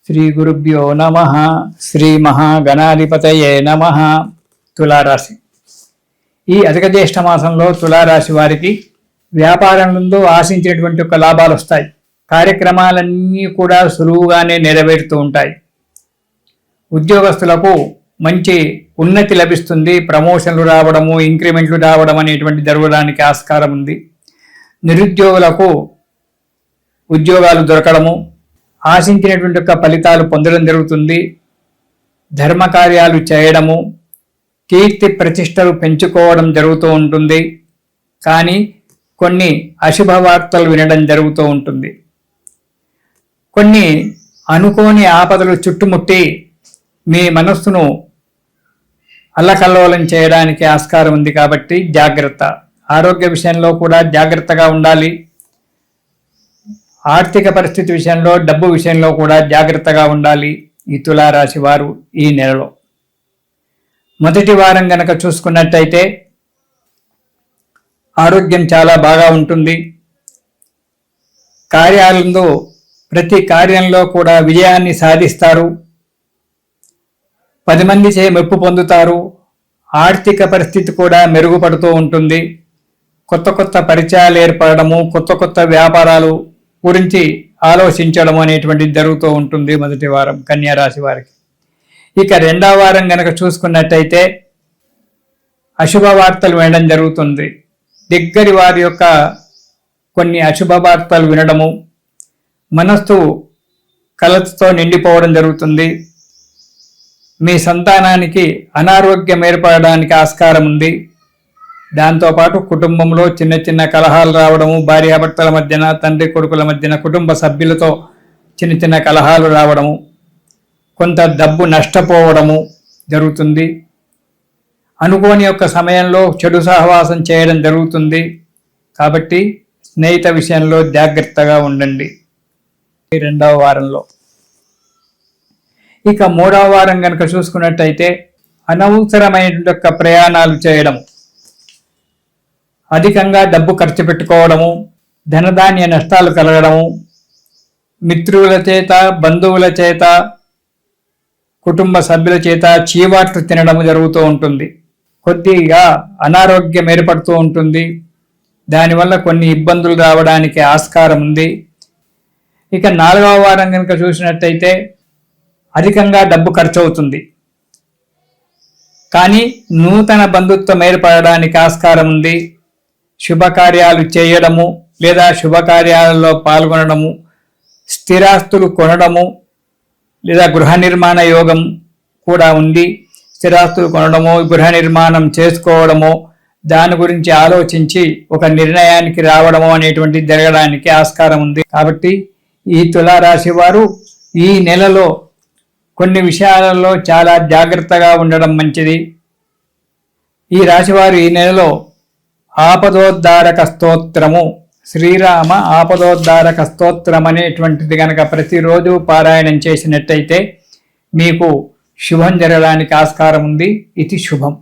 శ్రీ గురుభ్యో నమ. శ్రీ మహాగణాధిపతయే నమ. తులారాశి. ఈ అధిక జ్యేష్ఠ మాసంలో తులారాశి వారికి వ్యాపారంలో ఆశించినటువంటి ఒక లాభాలు వస్తాయి. కార్యక్రమాలన్నీ కూడా సులువుగానే నెరవేరుతూ ఉంటాయి. ఉద్యోగస్తులకు మంచి ఉన్నతి లభిస్తుంది. ప్రమోషన్లు రావడము, ఇంక్రిమెంట్లు రావడం అనేటువంటి జరగడానికి ఆస్కారం ఉంది. నిరుద్యోగులకు ఉద్యోగాలు దొరకడము, ఆశించినటువంటి యొక్క ఫలితాలు పొందడం జరుగుతుంది. ధర్మకార్యాలు చేయడము, కీర్తి ప్రతిష్టలు పెంచుకోవడం జరుగుతూ ఉంటుంది. కానీ కొన్ని అశుభ వార్తలు వినడం జరుగుతూ ఉంటుంది. కొన్ని అనుకోని ఆపదలు చుట్టుముట్టి మీ మనస్సును అల్లకల్లోలం చేయడానికి ఆస్కారం ఉంది. కాబట్టి జాగ్రత్త. ఆరోగ్య విషయంలో కూడా జాగ్రత్తగా ఉండాలి. ఆర్థిక పరిస్థితి విషయంలో, డబ్బు విషయంలో కూడా జాగ్రత్తగా ఉండాలి ఈ తులారాశి వారు ఈ నెలలో. మొదటి వారం గనక చూసుకున్నట్టయితే ఆరోగ్యం చాలా బాగా ఉంటుంది. కార్యాలలో ప్రతి కార్యంలో కూడా విజయాన్ని సాధిస్తారు. 10 మంది చే మెప్పు పొందుతారు. ఆర్థిక పరిస్థితి కూడా మెరుగుపడుతూ ఉంటుంది. కొత్త కొత్త పరిచయాలు ఏర్పడము, కొత్త కొత్త వ్యాపారాలు గురించి ఆలోచించడం అనేటువంటిది జరుగుతూ ఉంటుంది మొదటి వారం కన్యా రాశి వారికి. ఇక రెండవ వారం గనక చూసుకున్నట్టయితే అశుభ వార్తలు వినడం జరుగుతుంది. దగ్గరి వారి యొక్క కొన్ని అశుభ వార్తలు వినడము, మనస్సు కలతతో నిండిపోవడం జరుగుతుంది. మీ సంతానానికి అనారోగ్యం ఏర్పడడానికి ఆస్కారం ఉంది. దాంతోపాటు కుటుంబంలో చిన్న చిన్న కలహాలు రావడము, భార్యాభర్తల మధ్యన, తండ్రి కొడుకుల మధ్యన, కుటుంబ సభ్యులతో చిన్న చిన్న కలహాలు రావడము, కొంత డబ్బు నష్టపోవడము జరుగుతుంది. అనుకోని యొక్క సమయంలో చెడు సహవాసం చేయడం జరుగుతుంది. కాబట్టి స్నేహిత విషయంలో జాగ్రత్తగా ఉండండి ఈ రెండవ వారంలో. ఇక మూడవ వారం కనుక చూసుకున్నట్టయితే అనవసరమైన యొక్క ప్రయాణాలు చేయడం, అధికంగా డబ్బు ఖర్చు పెట్టుకోవడము, ధనధాన్య నష్టాలు కలగడము, మిత్రుల చేత, బంధువుల చేత, కుటుంబ సభ్యుల చేత చీవాట్లు తినడము జరుగుతూ ఉంటుంది. కొద్దిగా అనారోగ్యం ఏర్పడుతూ ఉంటుంది. దానివల్ల కొన్ని ఇబ్బందులు రావడానికి ఆస్కారం ఉంది. ఇక నాలుగవ వారం కనుక చూసినట్టయితే అధికంగా డబ్బు ఖర్చు అవుతుంది. కానీ నూతన బంధుత్వం ఏర్పడడానికి ఆస్కారం ఉంది. శుభకార్యాలు చేయడము లేదా శుభకార్యాలలో పాల్గొనడము, స్థిరాస్తులు కొనడము లేదా గృహ నిర్మాణ యోగం కూడా ఉంది. స్థిరాస్తులు కొనడము, గృహ నిర్మాణం చేసుకోవడము, దాని గురించి ఆలోచించి ఒక నిర్ణయానికి రావడము అనేటువంటి జరగడానికి ఆస్కారం ఉంది. కాబట్టి ఈ తులారాశి వారు ఈ నెలలో కొన్ని విషయాలలో చాలా జాగ్రత్తగా ఉండడం మంచిది. ఈ రాశివారు ఈ నెలలో ఆపదోద్ధారక స్తోత్రము, శ్రీరామ ఆపదోద్ధారక స్తోత్రం అనేటువంటిది కనుక ప్రతిరోజు పారాయణం చేసినట్టయితే మీకు శుభం జరగడానికి ఆస్కారం ఉంది. ఇది శుభం.